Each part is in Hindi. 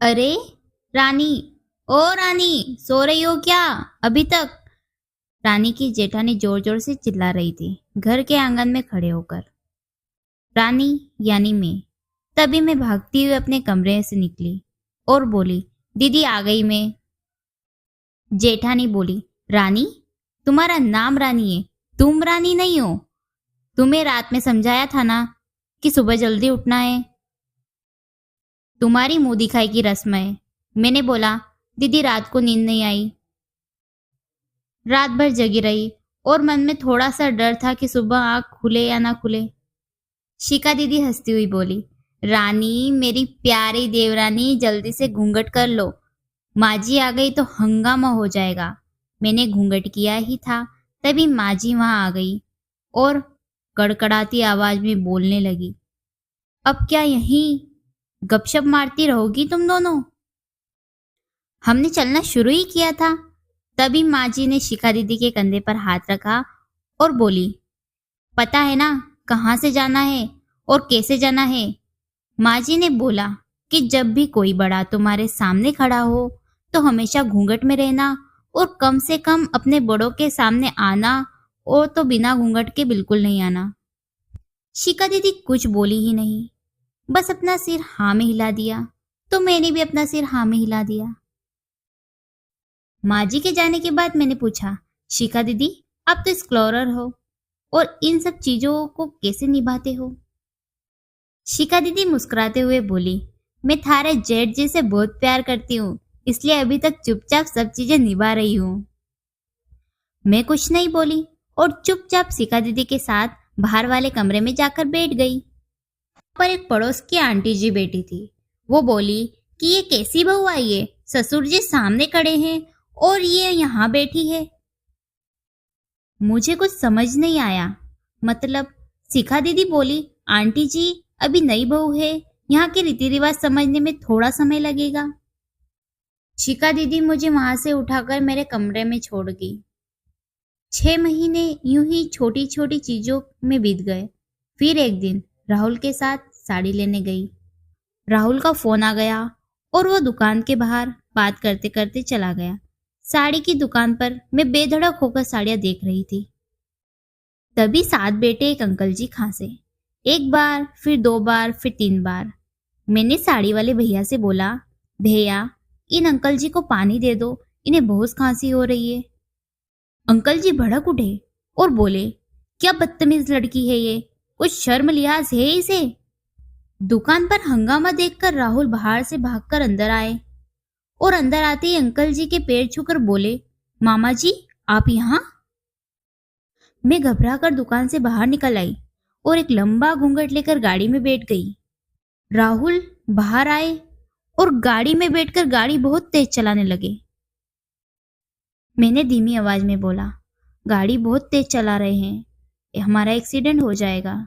अरे रानी, ओ रानी, सो रही हो क्या अभी तक? रानी की जेठानी जोर जोर से चिल्ला रही थी घर के आंगन में खड़े होकर। रानी यानी मैं। तभी मैं भागती हुई अपने कमरे से निकली और बोली, दीदी आ गई मैं। जेठानी बोली, रानी, तुम्हारा नाम रानी है, तुम रानी नहीं हो। तुम्हें रात में समझाया था ना कि सुबह जल्दी उठना है। तुम्हारी मुंह दिखाई की रस्म है। मैंने बोला, दीदी रात को नींद नहीं आई। रात भर जगी रही और मन में थोड़ा सा डर था कि सुबह आँख खुले या ना खुले। शिका दीदी हंसती हुई बोली, रानी मेरी प्यारी देवरानी, जल्दी से घूंघट कर लो, माँ जी आ गई तो हंगामा हो जाएगा। मैंने घूंघट किया ही था, तभी माँ जी वहां आ गई और कड़कड़ाती आवाज में बोलने लगी, अब क्या यहीं गपशप मारती रहोगी तुम दोनों? हमने चलना शुरू ही किया था। तभी माँ जी ने शिखा दीदी के कंधे पर हाथ रखा और बोली, पता है ना कहाँ से जाना है और कैसे जाना है? माँ जी ने बोला कि जब भी कोई बड़ा तुम्हारे सामने खड़ा हो तो हमेशा घूंघट में रहना और कम से कम अपने बड़ों के सामने आना, और तो बिना घूंघट के बिल्कुल नहीं आना। शिका दीदी कुछ बोली ही नहीं, बस अपना सिर हाँ में हिला दिया। तो मैंने भी अपना सिर हाँ में हिला दिया। माँ जी के जाने के बाद मैंने पूछा, शिखा दीदी, आप तो एक्सप्लोरर हो और इन सब चीजों को कैसे निभाते हो? शिखा दीदी मुस्कुराते हुए बोली, मैं थारे जेठ जी से बहुत प्यार करती हूँ, इसलिए अभी तक चुपचाप सब चीजें निभा रही हूँ। मैं कुछ नहीं बोली और चुपचाप शिखा दीदी के साथ बाहर वाले कमरे में जाकर बैठ गई। पर एक पड़ोस की आंटी जी बैठी थी। वो बोली कि ये कैसी बहू आई है, ससुर जी सामने खड़े हैं और ये यहाँ बैठी है। मुझे कुछ समझ नहीं आया। मतलब शिखा दीदी बोली, आंटी जी अभी नई बहू है, यहाँ के रीति रिवाज समझने में थोड़ा समय लगेगा। शिखा दीदी मुझे वहां से उठाकर मेरे कमरे में छोड़ गई। 6 महीने यूं ही छोटी छोटी चीजों में बीत गए। फिर एक दिन राहुल के साथ साड़ी लेने गई। राहुल का फोन आ गया और वो दुकान के बाहर बात करते करते चला गया। साड़ी की दुकान पर मैं बेधड़क होकर साड़ियां देख रही थी। तभी साथ बैठे एक अंकल जी खांसे। एक बार, फिर 2 बार, फिर 3 बार। मैंने साड़ी वाले भैया से बोला, भैया इन अंकल जी को पानी दे दो, इन्हें बहुत खांसी हो रही है। अंकल जी भड़क उठे और बोले, क्या बदतमीज लड़की है ये, कुछ शर्म लिहाज है इसे? दुकान पर हंगामा देखकर राहुल बाहर से भागकर अंदर आए और अंदर आते ही अंकल जी के पैर छूकर बोले, मामा जी आप यहाँ? मैं घबराकर दुकान से बाहर निकल आई और एक लंबा घूंघट लेकर गाड़ी में बैठ गई। राहुल बाहर आए और गाड़ी में बैठकर गाड़ी बहुत तेज चलाने लगे। मैंने धीमी आवाज में बोला, गाड़ी बहुत तेज चला रहे हैं, हमारा एक्सीडेंट हो जाएगा।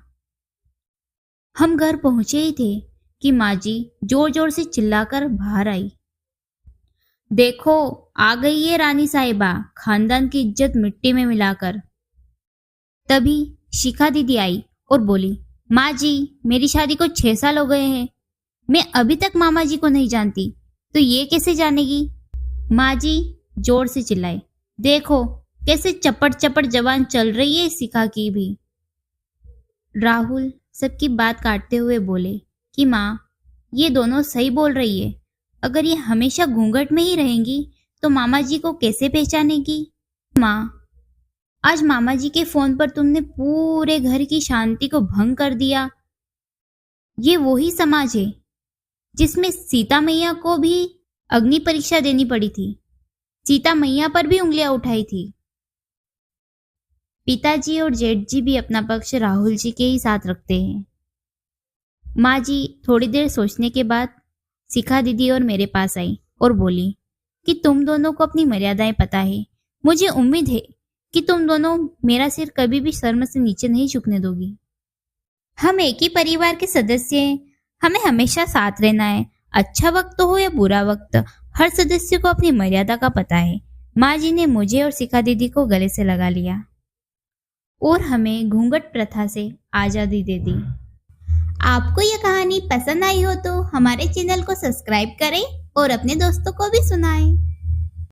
हम घर पहुंचे ही थे कि माँ जी जोर जोर से चिल्लाकर बाहर आई, देखो आ गई है रानी साहिबा, खानदान की इज्जत मिट्टी में मिलाकर। तभी शिखा दीदी आई और बोली, माँ जी मेरी शादी को 6 साल हो गए हैं, मैं अभी तक मामा जी को नहीं जानती, तो ये कैसे जानेगी? माँ जी जोर से चिल्लाए, देखो कैसे चपट चपट जबान चल रही है शिखा की भी। राहुल सबकी बात काटते हुए बोले कि माँ ये दोनों सही बोल रही है, अगर ये हमेशा घूंघट में ही रहेंगी तो मामा जी को कैसे पहचानेगी? माँ आज मामा जी के फोन पर तुमने पूरे घर की शांति को भंग कर दिया। ये वही समाज है जिसमें सीता मैया को भी अग्नि परीक्षा देनी पड़ी थी, सीता मैया पर भी उंगलियां उठाई थी। पिताजी और जेठ जी भी अपना पक्ष राहुल जी के ही साथ रखते हैं। माँ जी थोड़ी देर सोचने के बाद शिखा दीदी और मेरे पास आई और बोली कि तुम दोनों को अपनी मर्यादाएं पता है, मुझे उम्मीद है कि तुम दोनों मेरा सिर कभी भी शर्म से नीचे नहीं झुकने दोगी। हम एक ही परिवार के सदस्य हैं, हमें हमेशा साथ रहना है, अच्छा वक्त हो या बुरा वक्त, हर सदस्य को अपनी मर्यादा का पता है। माँ जी ने मुझे और शिखा दीदी को गले से लगा लिया और हमें घूंघट प्रथा से आजादी दे दी। आपको यह कहानी पसंद आई हो तो हमारे चैनल को सब्सक्राइब करें और अपने दोस्तों को भी सुनाएं।